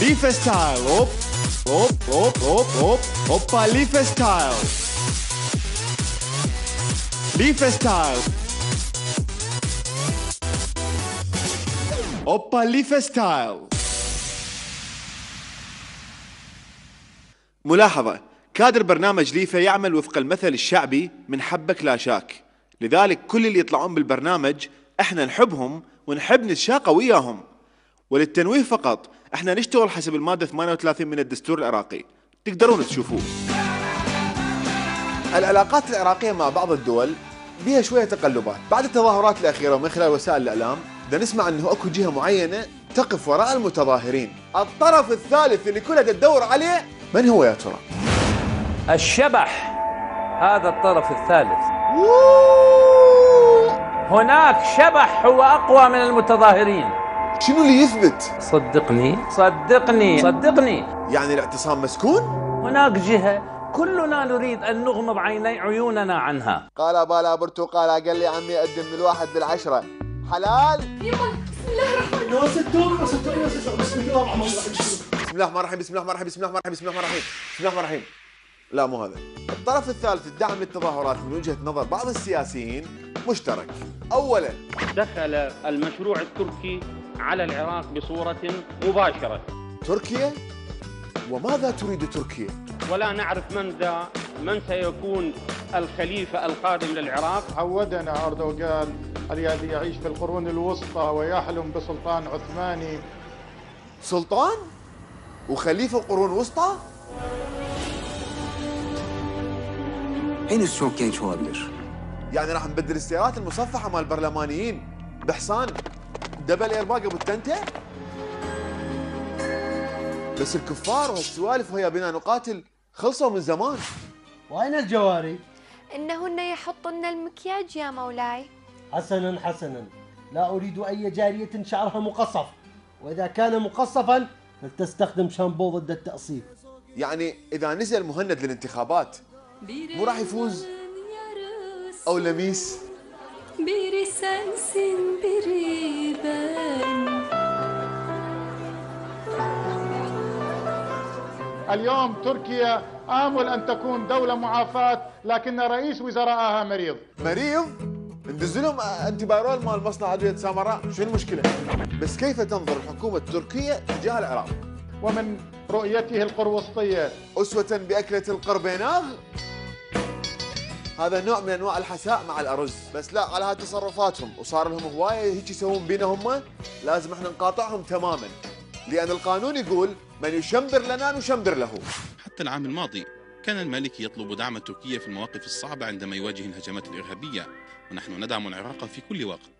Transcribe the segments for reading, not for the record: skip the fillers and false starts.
ليفا ستايل. اوب اوب اوب اوب اوب اوبا ليفا ستايل. ليفا ستايل. اوبا ليفا ستايل. ملاحظة: كادر برنامج ليفا يعمل وفق المثل الشعبي من حبك لا شاك، لذلك كل اللي يطلعون بالبرنامج احنا نحبهم ونحب نتشاقى وياهم. وللتنويه فقط، احنا نشتغل حسب المادة 38 من الدستور العراقي، تقدرون تشوفوه. العلاقات العراقية مع بعض الدول بها شوية تقلبات. بعد التظاهرات الأخيرة ومن خلال وسائل الإعلام بدنا نسمع أنه أكو جهة معينة تقف وراء المتظاهرين. الطرف الثالث اللي كلها تدور عليه من هو يا ترى؟ الشبح، هذا الطرف الثالث. هناك شبح هو أقوى من المتظاهرين. شنو اللي يثبت؟ صدقني صدقني صدقني. يعني الاعتصام مسكون؟ هناك جهة كلنا نريد أن نغمض عيوننا عنها. قال بالا برتقالة قال لي عمي أقدم من 1 ل10 حلال. يما بسم الله الرحمن الرحيم. بسم الله الرحمن الرحيم. بسم الله الرحمن الرحيم. بسم الله الرحمن الرحيم. بسم الله الرحمن الرحيم. بسم الله الرحمن الرحيم. لا مو هذا. الطرف الثالث الدعم للتظاهرات من وجهة نظر بعض السياسيين مشترك. أولا دخل المشروع التركي على العراق بصورة مباشرة. تركيا؟ وماذا تريد تركيا؟ ولا نعرف من سيكون الخليفة القادم للعراق. عودنا أردوغان الذي يعيش في القرون الوسطى ويحلم بسلطان عثماني. سلطان؟ وخليفة القرون الوسطى؟ Henüz çok genç olabilir. يعني راح نبدل السيارات المصفحة مال البرلمانيين بحصان دبل ايرباج ابو التنتة؟ بس الكفار وهالسوالف وهي بنا نقاتل خلصوا من زمان. وأين الجواري؟ إنهن يحطن المكياج يا مولاي. حسنا حسنا، لا أريد أي جارية شعرها مقصف، وإذا كان مقصفا فلتستخدم شامبو ضد التقصيف. يعني إذا نزل مهند للانتخابات مو راح يفوز؟ أو لميس؟ biri sensin biri ben. اليوم تركيا آمل أن تكون دولة معافاة، لكن رئيس وزرائها مريض. مريض؟ ندز لهم انتي بايرول مال مصنع ادويه سامراء، شو المشكله؟ بس كيف تنظر الحكومه التركيه تجاه العراق؟ ومن رؤيته القروسطيه اسوه باكله القربيناغ؟ هذا نوع من انواع الحساء مع الارز، بس لا على تصرفاتهم وصار لهم هوايه هيك يسوون بينا هم، لازم احنا نقاطعهم تماما، لان القانون يقول من يشمبر لنا نشمبر له. حتى العام الماضي كان المالكي يطلب دعم تركيا في المواقف الصعبة عندما يواجه الهجمات الإرهابية، ونحن ندعم العراق في كل وقت.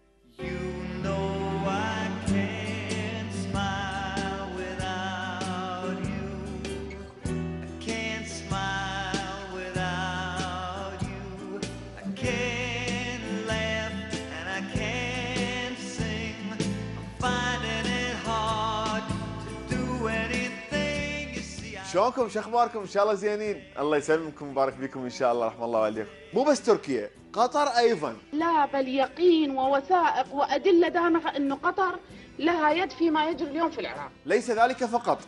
شلونكم؟ شو اخباركم؟ ان شاء الله زينين، الله يسلمكم ويبارك فيكم ان شاء الله، رحم الله والديكم. مو بس تركيا، قطر ايضا. لا بل يقين ووثائق وادله دامغه انه قطر لها يد فيما يجري اليوم في العراق. ليس ذلك فقط،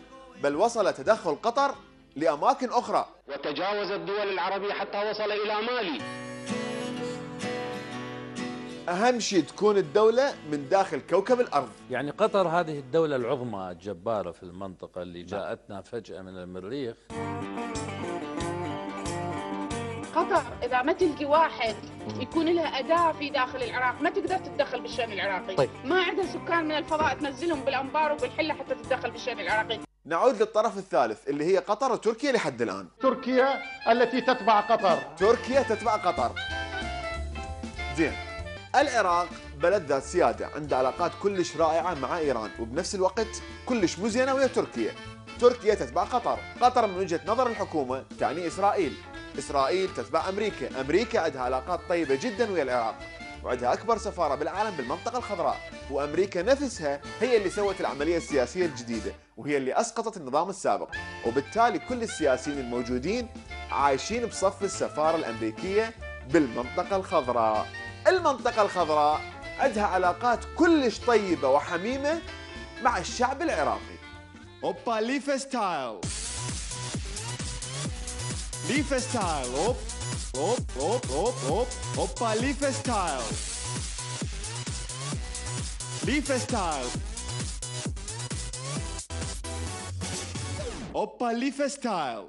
بل وصل تدخل قطر لاماكن اخرى، وتجاوز الدول العربية حتى وصل إلى مالي. اهم شيء تكون الدولة من داخل كوكب الارض. يعني قطر هذه الدولة العظمى الجبارة في المنطقة اللي جاءتنا فجأة من المريخ. قطر اذا ما تلقي واحد يكون لها اداة في داخل العراق ما تقدر تتدخل بالشأن العراقي. طيب. ما عندها سكان من الفضاء تنزلهم بالانبار وبالحله حتى تتدخل بالشأن العراقي. نعود للطرف الثالث اللي هي قطر وتركيا لحد الان. تركيا التي تتبع قطر. تركيا تتبع قطر. زين. العراق بلد ذات سيادة، عنده علاقات كلش رائعة مع إيران، وبنفس الوقت كلش مو زينة ويا تركيا. تركيا تتبع قطر، قطر من وجهة نظر الحكومة تعني إسرائيل، إسرائيل تتبع أمريكا، أمريكا عندها علاقات طيبة جدا ويا العراق، وعندها أكبر سفارة بالعالم بالمنطقة الخضراء، وأمريكا نفسها هي اللي سوت العملية السياسية الجديدة، وهي اللي أسقطت النظام السابق، وبالتالي كل السياسيين الموجودين عايشين بصف السفارة الأمريكية بالمنطقة الخضراء. المنطقة الخضراء عندها علاقات كلش طيبة وحميمة مع الشعب العراقي. اوبا ليفا ستايل. ليفا ستايل. اوب اوب اوب اوب اوب اوبا ليفا ستايل. ليفا ستايل. اوبا ليفا ستايل.